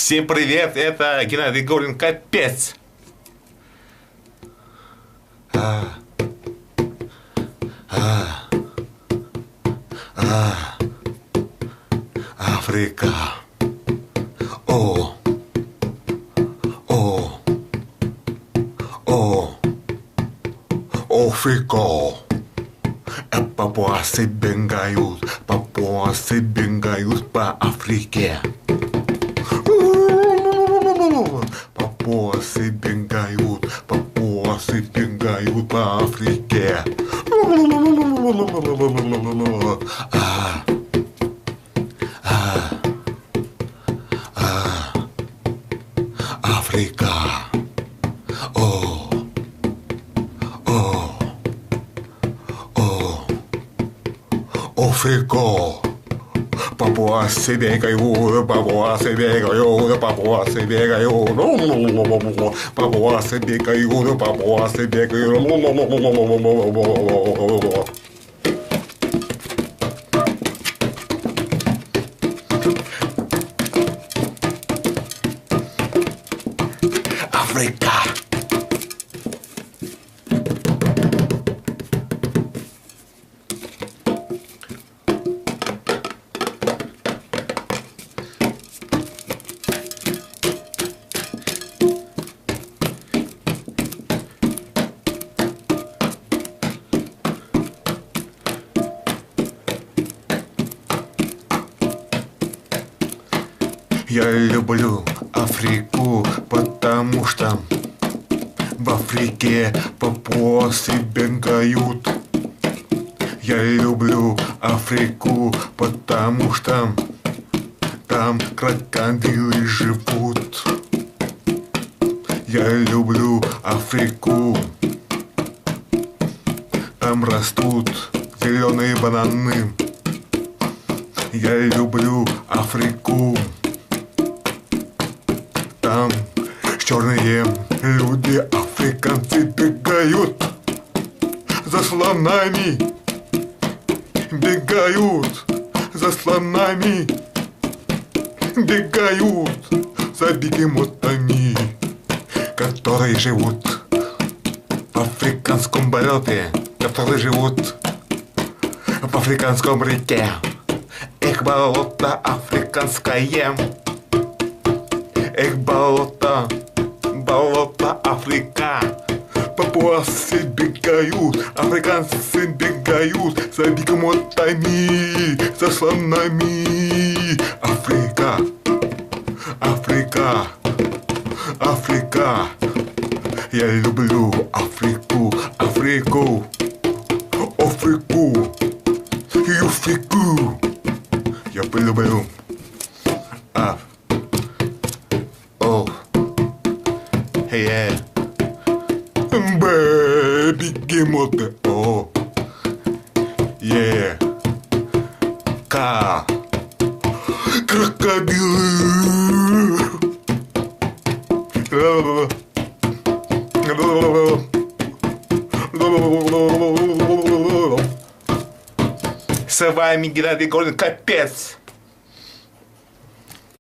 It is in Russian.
Всем привет, это Геннадий Горин, капец. Африка. О, о, о, Африка. Папуасы бегают по Африке. Папуасы бегают по Африке. Африка. О, о, о, Африка. Папуасы бегают, папуасы бегают, папуасы бегают, папуасы бегают, папуасы бегают. Африка. Я люблю Африку, потому что в Африке папуасы бегают. Я люблю Африку, потому что там крокодилы живут. Я люблю Африку, там растут зеленые бананы. Я люблю Африку, там черные люди, африканцы бегают за слонами, бегают за слонами, бегают за бегемотами, которые живут в африканском болоте, которые живут в африканском реке. Эх, болото африканское. Эх, болото, болото Африка. Папуасы бегают, африканцы бегают за бегемотами, за слонами. Африка, Африка, Африка. Я люблю Африку, Африку, Африку, Африку. Я люблю yeah. Бегемоты. О, yeah. Крокодилы. С вами Геннадий Горин, капец.